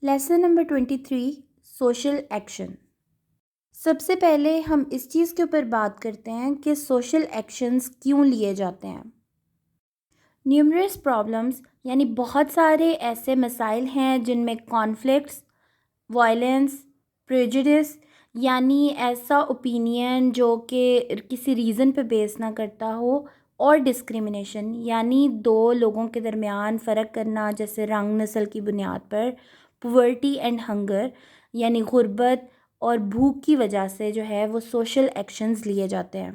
Lesson number 23 social action. سب سے پہلے ہم اس چیز کے اوپر بات کرتے ہیں کہ سوشل ایکشنز کیوں لیے جاتے ہیں۔ نیومرس پرابلمز یعنی بہت سارے ایسے مسائل ہیں جن میں کانفلکٹس، وائلنس، پریجوڈس یعنی ایسا اوپینین جو کہ کسی ریزن پہ بیس نہ کرتا ہو، اور ڈسکریمنیشن یعنی دو لوگوں کے درمیان فرق کرنا، جیسے رنگ نسل کی بنیاد پر، پورٹی اینڈ ہنگر یعنی غربت اور بھوک کی وجہ سے جو ہے وہ سوشل ایکشنز لیے جاتے ہیں۔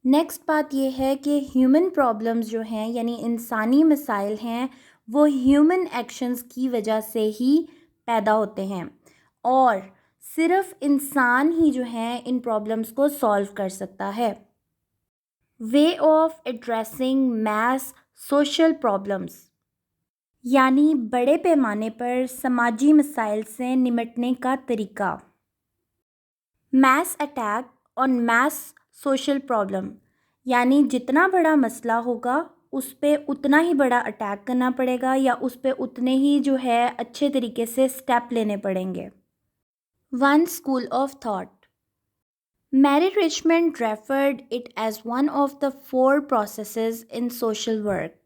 نیکسٹ بات یہ ہے کہ ہیومن پرابلمز جو ہیں یعنی انسانی مسائل ہیں وہ ہیومن ایکشنز کی وجہ سے ہی پیدا ہوتے ہیں، اور صرف انسان ہی جو ہیں ان پرابلمز کو سالو کر سکتا ہے۔ Way of addressing mass social problems یعنی بڑے پیمانے پر سماجی مسائل سے نمٹنے کا طریقہ۔ Mass attack on mass social problem یعنی جتنا بڑا مسئلہ ہوگا اس پہ اتنا ہی بڑا اٹیک کرنا پڑے گا، یا اس پہ اتنے ہی جو ہے اچھے طریقے سے سٹیپ لینے پڑیں گے۔ One school of thought, Mary Richmond referred it as one of the 4 processes in social work۔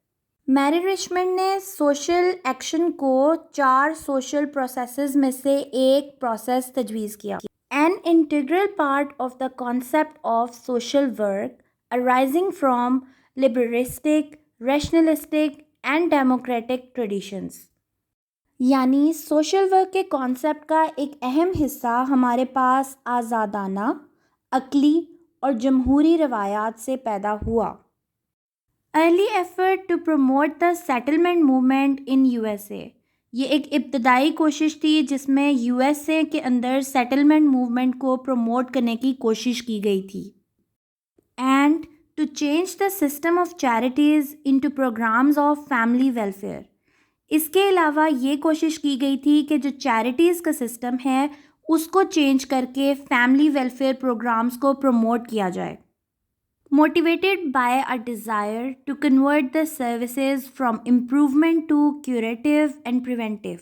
Mary Richmond نے سوشل ایکشن کو 4 سوشل پروسیسز میں سے ایک پروسیس تجویز کیا۔ An integral part of the concept of social work arising from liberalistic, rationalistic and democratic traditions۔ یعنی social work کے concept کا ایک اہم حصہ ہمارے پاس آزادانہ، عقلی اور جمہوری روایات سے پیدا ہوا۔ Early effort to promote the settlement movement in USA، یہ ایک ابتدائی کوشش تھی جس میں یو ایس اے کے اندر سیٹلمنٹ موومنٹ کو پروموٹ کرنے کی کوشش کی گئی تھی۔ And to change the system of charities into programmes of family welfare, اس کے علاوہ یہ کوشش کی گئی تھی کہ جو چیریٹیز کا سسٹم ہے اس کو چینج کر کے فیملی ویلفیئر پروگرامز کو پروموٹ کیا جائے۔ Motivated by a desire to convert the services from improvement to curative and preventive،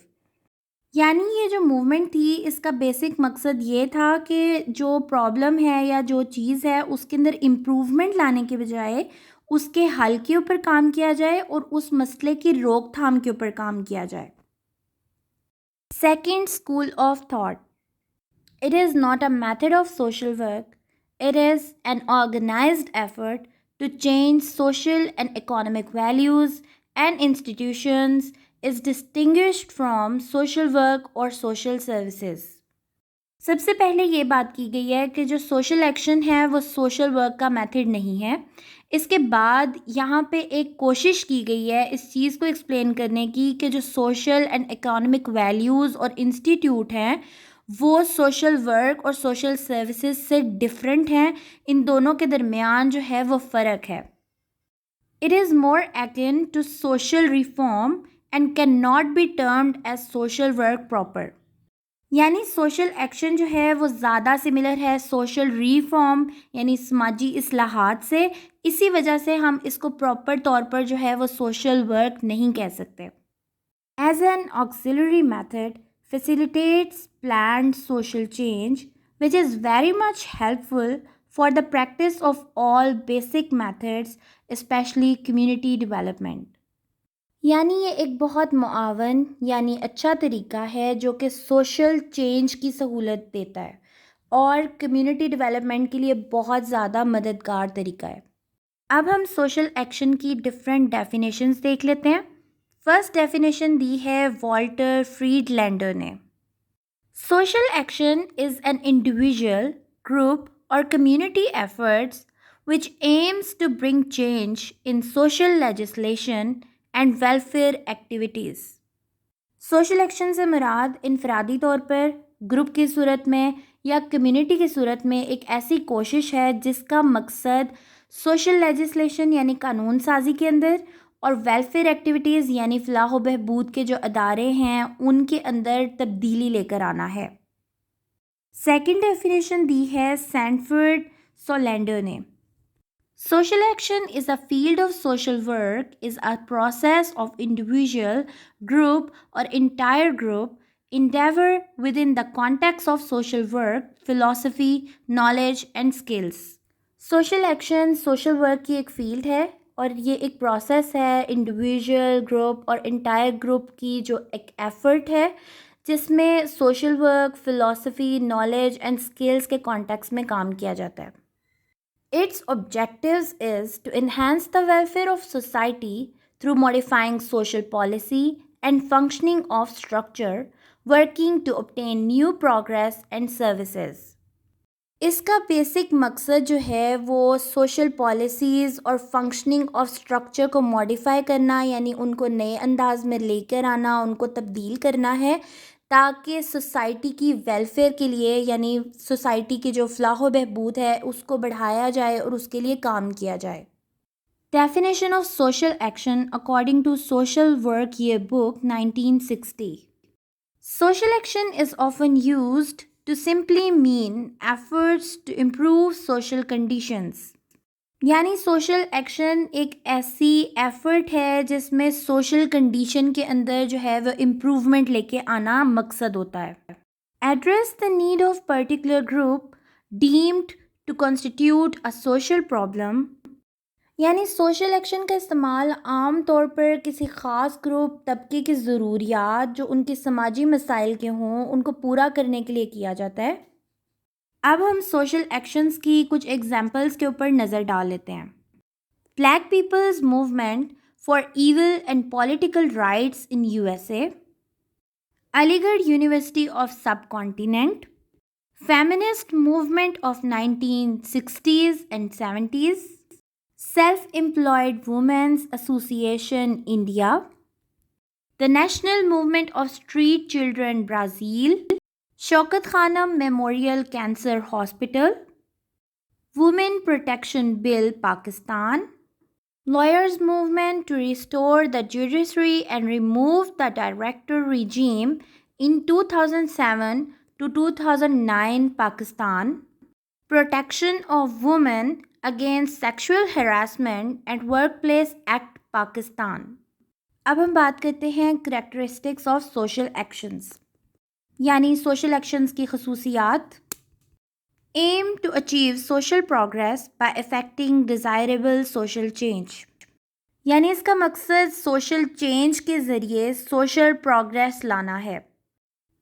یعنی یہ جو موومنٹ تھی اس کا بیسک مقصد یہ تھا کہ جو پرابلم ہے یا جو چیز ہے اس کے اندر امپروومنٹ لانے کے بجائے اس کے حل کے اوپر کام کیا جائے اور اس مسئلے کی روک تھام کے اوپر کام کیا جائے۔ Second school of thought, it is not a method of social work, it is an organized effort to change social and economic values and institutions, is distinguished from social work or social services۔ سب سے پہلے یہ بات کی گئی ہے کہ جو social action ہے وہ سوشل ورک کا میتھڈ نہیں ہے۔ اس کے بعد یہاں پہ ایک کوشش کی گئی ہے اس چیز کو ایکسپلین کرنے کی کہ جو سوشل اینڈ اکنامک ویلیوز اور انسٹیٹیوٹ ہیں وہ سوشل ورک اور سوشل سروسز سے ڈفرینٹ ہیں، ان دونوں کے درمیان جو ہے وہ فرق ہے۔ It is more akin to social reform and can not be termed as social work proper, یعنی سوشل ایکشن جو ہے وہ زیادہ سملر ہے سوشل ریفارم یعنی سماجی اصلاحات سے، اسی وجہ سے ہم اس کو پراپر طور پر جو ہے وہ سوشل ورک نہیں کہہ سکتے۔ As an auxiliary method facilitates planned social change, which is very much helpful for the practice of all basic methods, especially community development۔ یعنی یہ ایک بہت معاون یعنی اچھا طریقہ ہے جو کہ سوشل چینج کی سہولت دیتا ہے اور کمیونٹی ڈیولپمنٹ کے لیے بہت زیادہ مددگار طریقہ ہے۔ اب ہم سوشل ایکشن کی ڈفرینٹ ڈیفینیشنز دیکھ لیتے ہیں۔ فرسٹ ڈیفینیشن دی ہے والٹر فریڈ لینڈر نے۔ Social action is an individual, group اور community efforts which aims to bring change in social legislation and welfare activities۔ Social action سے مراد انفرادی طور پر، گروپ کی صورت میں یا کمیونٹی کی صورت میں ایک ایسی کوشش ہے جس کا مقصد سوشل لیجسلیشن یعنی قانون سازی کے اندر اور ویلفیئر ایکٹیویٹیز یعنی فلاح و بہبود کے جو ادارے ہیں ان کے اندر تبدیلی لے کر آنا ہے۔ سیکنڈ ڈیفینیشن دی ہے سینفرڈ سولینڈر نے۔ Social action is a field of social work, is a process of individual, group or entire group endeavor within the context of social work, philosophy, knowledge and skills. Social action social work کی ایک field ہے اور یہ ایک process ہے individual group اور entire group کی جو ایک ایفرٹ ہے جس میں social work philosophy knowledge and skills کے کانٹیکس میں کام کیا جاتا ہے. Its objectives is to enhance the welfare of society through modifying social policy and functioning of structure, working to obtain new progress and services. اس کا basic مقصد جو ہے وہ سوشل پالیسیز اور فنکشننگ آف اسٹرکچر کو ماڈیفائی کرنا یعنی ان کو نئے انداز میں لے کر آنا ان کو تبدیل کرنا ہے تاکہ سوسائٹی کی ویلفیئر کے لیے یعنی سوسائٹی کی جو فلاح و بہبود ہے اس کو بڑھایا جائے اور اس کے لیے کام کیا جائے. Definition of social action according to social work year book 1960. Social action is often used to simply mean efforts to improve social conditions. یعنی سوشل ایکشن ایک ایسی ایفرٹ ہے جس میں سوشل کنڈیشن کے اندر جو ہے وہ امپروومنٹ لے کے آنا مقصد ہوتا ہے. Address the need of particular group deemed to constitute a social problem. یعنی سوشل ایکشن کا استعمال عام طور پر کسی خاص گروپ طبقے کی ضروریات جو ان کے سماجی مسائل کے ہوں ان کو پورا کرنے کے لیے کیا جاتا ہے. اب ہم سوشل ایکشنز کی کچھ ایگزامپلس کے اوپر نظر ڈال لیتے ہیں. Black peoples movement for civil and political rights in USA, Aligarh university of subcontinent, feminist movement of 1960s and 70s, self employed women's association India, the National Movement of Street Children Brazil, Shaukat Khanum memorial cancer hospital, women protection bill Pakistan, lawyers movement to restore the judiciary and remove the director regime in 2007 to 2009 Pakistan, protection of women against sexual harassment and work place act Pakistan. اب ہم بات کرتے ہیں characteristics of social actions یعنی social actions کی خصوصیات. aim to achieve social progress by effecting desirable social change. یعنی اس کا مقصد سوشل چینج کے ذریعے سوشل پروگریس لانا ہے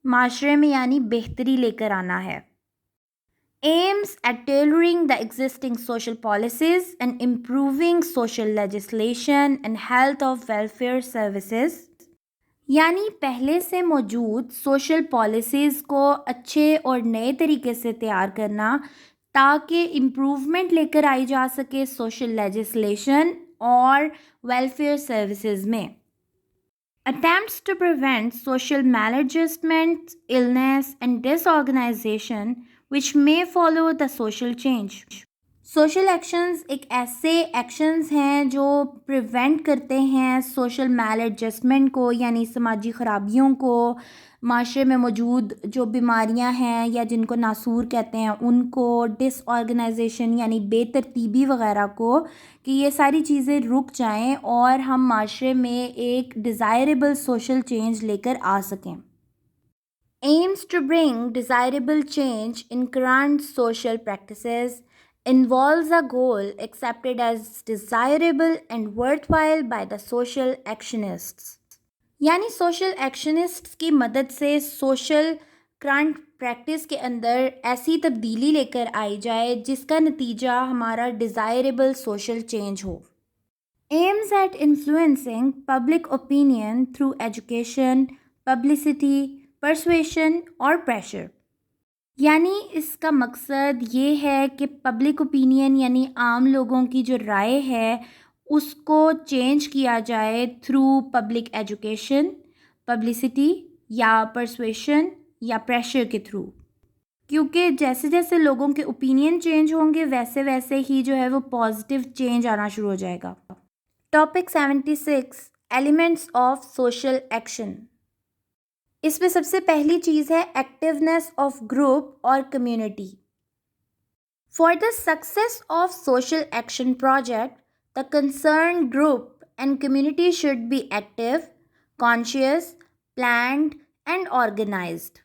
معاشرے میں یعنی بہتری لے کر آنا ہے. aims at tailoring the existing social policies and improving social legislation and health of welfare services. یعنی پہلے سے موجود سوشل پالیسیز کو اچھے اور نئے طریقے سے تیار کرنا تاکہ امپروومنٹ لے کر آئی جا سکے سوشل لیجسلیشن اور ویلفیئر سروسز میں. attempts to prevent social maladjustments, illness and disorganization which may follow the social change. Social actions ایک ایسے ایکشنز ہیں جو پریونٹ کرتے ہیں سوشل میل ایڈجسٹمنٹ کو یعنی سماجی خرابیوں کو معاشرے میں موجود جو بیماریاں ہیں یا جن کو ناسور کہتے ہیں ان کو ڈس آرگنائزیشن یعنی بے ترتیبی وغیرہ کو کہ یہ ساری چیزیں رک جائیں اور ہم معاشرے میں ایک ڈیزائربل سوشل چینج لے کر آ سکیں. aims to bring desirable change in current social practices involves a goal accepted as desirable and worthwhile by the social actionists. یعنی سوشل ایکشنسٹس کی مدد سے سوشل کرنٹ پریکٹس کے اندر ایسی تبدیلی لے کر آئی جائے جس کا نتیجہ ہمارا desirable social change who. aims at influencing public opinion through education, publicity, persuasion اور pressure. یعنی اس کا مقصد یہ ہے کہ پبلک اوپینین یعنی عام لوگوں کی جو رائے ہے اس کو چینج کیا جائے تھرو پبلک ایجوکیشن پبلسٹی یا پرسویشن یا پریشر کے تھرو کیونکہ جیسے جیسے لوگوں کے اوپینین چینج ہوں گے ویسے ویسے ہی جو ہے وہ پازیٹیو چینج آنا شروع ہو جائے گا. Topic 76 elements of social action. اس میں سب سے پہلی چیز ہے ایکٹیونیس آف گروپ اور community. For the success of social action project the concern group and community should be active, conscious, planned and organised.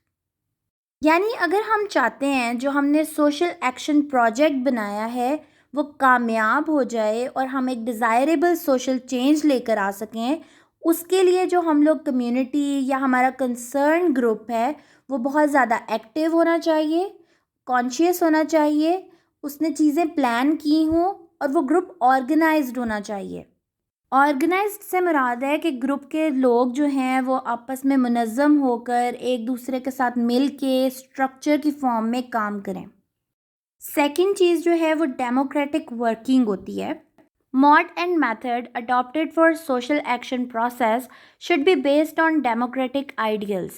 یعنی اگر ہم چاہتے ہیں جو ہم نے سوشل ایکشن پروجیکٹ بنایا ہے وہ کامیاب ہو جائے اور ہم ایک ڈیزائریبل سوشل چینج لے کر آ سکیں، اس کے لیے جو ہم لوگ کمیونٹی یا ہمارا کنسرن گروپ ہے وہ بہت زیادہ ایکٹیو ہونا چاہیے، کانشیس ہونا چاہیے، اس نے چیزیں پلان کی ہوں، اور وہ گروپ آرگنائزڈ ہونا چاہیے. آرگنائزڈ سے مراد ہے کہ گروپ کے لوگ جو ہیں وہ آپس میں منظم ہو کر ایک دوسرے کے ساتھ مل کے اسٹرکچر کی فارم میں کام کریں. سیکنڈ چیز جو ہے وہ ڈیموکریٹک ورکنگ ہوتی ہے. Mode and method adopted for social action process should be based on democratic ideals.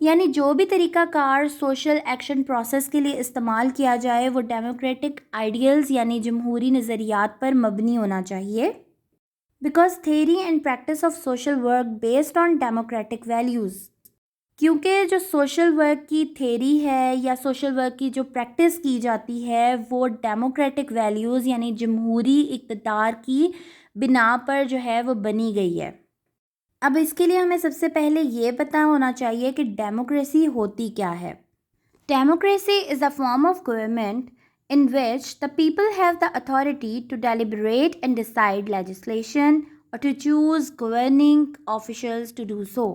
یعنی جو بھی طریقہ کار سوشل ایکشن پروسیس کے لیے استعمال کیا جائے وہ ڈیموکریٹک آئیڈیلز یعنی جمہوری نظریات پر مبنی ہونا چاہیے. Because theory and practice of social work based on democratic values. کیونکہ جو سوشل ورک کی تھیری ہے یا سوشل ورک کی جو پریکٹس کی جاتی ہے وہ ڈیموکریٹک ویلیوز یعنی جمہوری اقتدار کی بنا پر جو ہے وہ بنی گئی ہے. اب اس کے لیے ہمیں سب سے پہلے یہ پتہ ہونا چاہیے کہ ڈیموکریسی ہوتی کیا ہے. Democracy is a form of government in which the people have the authority to deliberate and decide legislation or to choose governing officials to do so.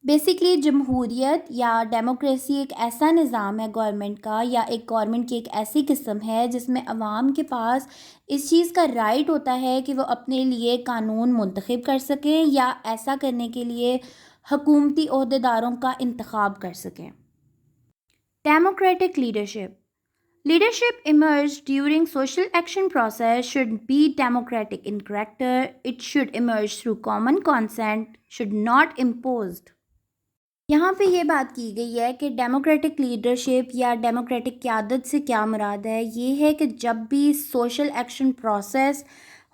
Basically جمہوریت یا ڈیموکریسی ایک ایسا نظام ہے گورنمنٹ کا یا ایک گورنمنٹ کی ایک ایسی قسم ہے جس میں عوام کے پاس اس چیز کا رائٹ ہوتا ہے کہ وہ اپنے لیے قانون منتخب کر سکیں یا ایسا کرنے کے لیے حکومتی عہدیداروں کا انتخاب کر سکیں. Democratic leadership. Leadership emerged during social action process should be democratic in character. It should emerge through common consent, should not imposed. یہاں پہ یہ بات کی گئی ہے کہ ڈیموکریٹک لیڈرشپ یا ڈیموکریٹک قیادت سے کیا مراد ہے. یہ ہے کہ جب بھی سوشل ایکشن پروسیس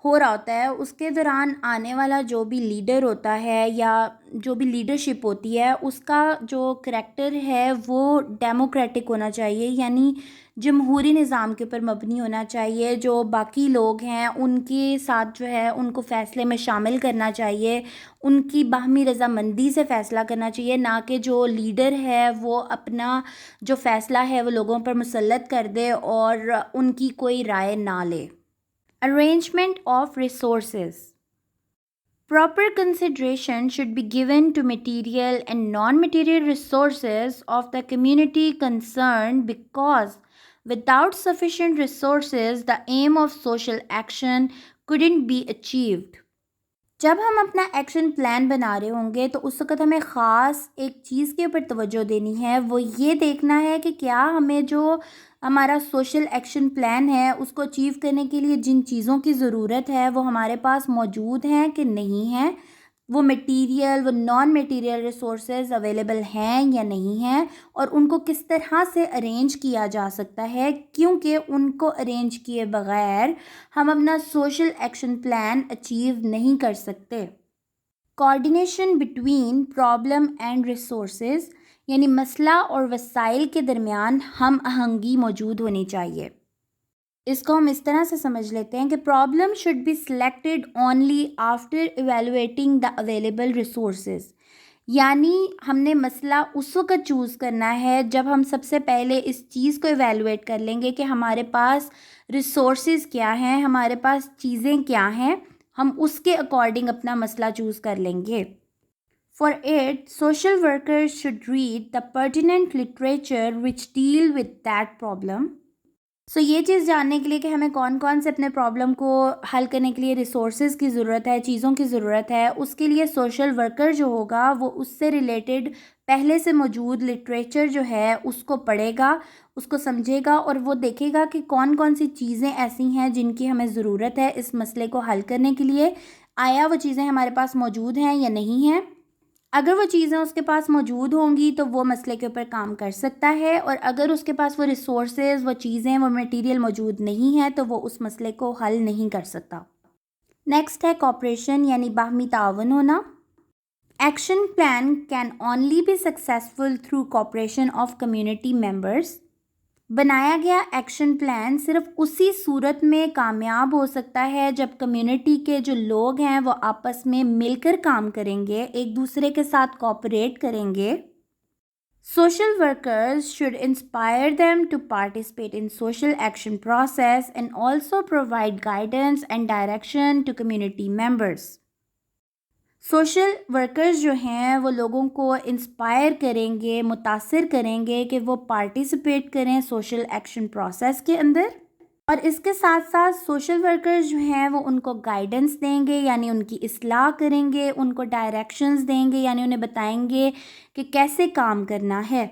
ہو رہا ہوتا ہے اس کے دوران آنے والا جو بھی لیڈر ہوتا ہے یا جو بھی لیڈرشپ ہوتی ہے اس کا جو کریکٹر ہے وہ ڈیموکریٹک ہونا چاہیے یعنی جمہوری نظام کے اوپر مبنی ہونا چاہیے. جو باقی لوگ ہیں ان کے ساتھ جو ہے ان کو فیصلے میں شامل کرنا چاہیے، ان کی باہمی رضامندی سے فیصلہ کرنا چاہیے، نہ کہ جو لیڈر ہے وہ اپنا جو فیصلہ ہے وہ لوگوں پر مسلط کر دے اور ان کی کوئی رائے نہ لے. Arrangement of resources. Proper consideration should be given to material and non-material resources of the community concerned because without sufficient resources, the aim of social action couldn't be achieved. جب ہم اپنا ایکشن پلان بنا رہے ہوں گے تو اس وقت ہمیں خاص ایک چیز کے اوپر توجہ دینی ہے. وہ یہ دیکھنا ہے کہ کیا ہمیں جو ہمارا سوشل ایکشن پلان ہے اس کو اچیو کرنے کے لیے جن چیزوں کی ضرورت ہے وہ ہمارے پاس موجود ہیں کہ نہیں ہیں، وہ میٹیریل وہ نان میٹیریل ریسورسز اویلیبل ہیں یا نہیں ہیں، اور ان کو کس طرح سے ارینج کیا جا سکتا ہے کیونکہ ان کو ارینج کیے بغیر ہم اپنا سوشل ایکشن پلان اچیو نہیں کر سکتے. Coordination between problem and resources یعنی مسئلہ اور وسائل کے درمیان ہم آہنگی موجود ہونی چاہیے. اس کو ہم اس طرح سے سمجھ لیتے ہیں کہ problem should be selected only after evaluating the available resources. یعنی ہم نے مسئلہ اس وقت چوز کرنا ہے جب ہم سب سے پہلے اس چیز کو ایویلویٹ کر لیں گے کہ ہمارے پاس ریسورسز کیا ہیں، ہمارے پاس چیزیں کیا ہیں، ہم اس کے اکارڈنگ اپنا مسئلہ چوز کر لیں گے. For it, social workers should read the pertinent literature which deal with that problem. یہ چیز جاننے کے لیے کہ ہمیں کون کون سے اپنے پرابلم کو حل کرنے کے لیے ریسورسز کی ضرورت ہے، چیزوں کی ضرورت ہے، اس کے لیے سوشل ورکر جو ہوگا وہ اس سے ریلیٹڈ پہلے سے موجود لٹریچر جو ہے اس کو پڑھے گا، اس کو سمجھے گا اور وہ دیکھے گا کہ کون کون سی چیزیں ایسی ہیں جن کی ہمیں ضرورت ہے اس مسئلے کو حل کرنے کے لیے. آیا وہ چیزیں ہمارے پاس موجود ہیں یا نہیں ہیں؟ اگر وہ چیزیں اس کے پاس موجود ہوں گی تو وہ مسئلے کے اوپر کام کر سکتا ہے، اور اگر اس کے پاس وہ ریسورسز وہ چیزیں وہ میٹیریل موجود نہیں ہیں تو وہ اس مسئلے کو حل نہیں کر سکتا. نیکسٹ ہے کوآپریشن یعنی باہمی تعاون ہونا. Action plan can only be successful through cooperation of community members. بنایا گیا ایکشن پلان صرف اسی صورت میں کامیاب ہو سکتا ہے جب کمیونٹی کے جو لوگ ہیں وہ آپس میں مل کر کام کریں گے، ایک دوسرے کے ساتھ کوآپریٹ کریں گے. Social workers should inspire them to participate in social action process and also provide guidance and direction to community members. Social workers جو ہیں وہ لوگوں کو انسپائر کریں گے، متاثر کریں گے کہ وہ پارٹیسپیٹ کریں سوشل ایکشن پروسیس کے اندر، اور اس کے ساتھ ساتھ سوشل ورکرز جو ہیں وہ ان کو گائیڈنس دیں گے، یعنی ان کی اصلاح کریں گے، ان کو ڈائریکشنز دیں گے، یعنی انہیں بتائیں گے کہ کیسے کام کرنا ہے.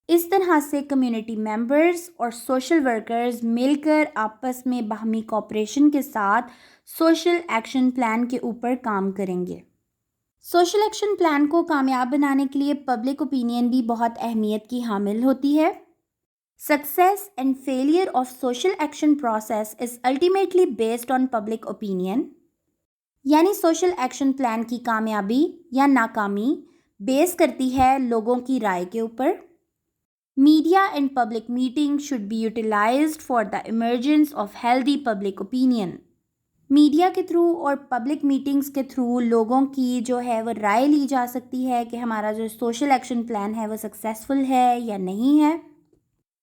اس طرح سے کمیونٹی ممبرز اور سوشل ورکرز مل کر آپس میں باہمی کوآپریشن کے ساتھ سوشل ایکشن پلان کے اوپر کام کریں گے. سوشل ایکشن پلان کو کامیاب بنانے کے لیے پبلک اوپینین بھی بہت اہمیت کی حامل ہوتی ہے. Success and failure of social action process is ultimately based on public opinion. یعنی سوشل ایکشن پلان کی کامیابی یا ناکامی بیس کرتی ہے لوگوں کی رائے کے اوپر. Media and public meeting should be utilized for the emergence of healthy public opinion. Media کے تھرو اور پبلک میٹنگز کے تھرو لوگوں کی جو ہے وہ رائے لی جا سکتی ہے کہ ہمارا جو سوشل ایکشن پلان ہے وہ سکسیسفل ہے یا نہیں ہے.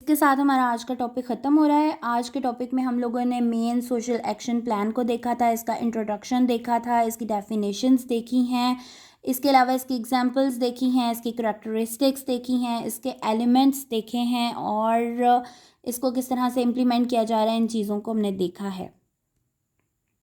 اس کے ساتھ ہمارا آج کا ٹاپک ختم ہو رہا ہے. آج کے ٹاپک میں ہم لوگوں نے مین سوشل ایکشن پلان کو دیکھا تھا، اس کا انٹروڈکشن دیکھا تھا، اس کی ڈیفینیشنز دیکھی ہیں، اس کے علاوہ اس کی ایگزامپلز دیکھی ہیں، اس کی کریکٹرسٹکس دیکھی ہیں، اس کے ایلیمنٹس دیکھے ہیں، اور اس کو کس طرح سے امپلیمنٹ کیا جا رہا ہے، ان چیزوں کو ہم نے دیکھا ہے.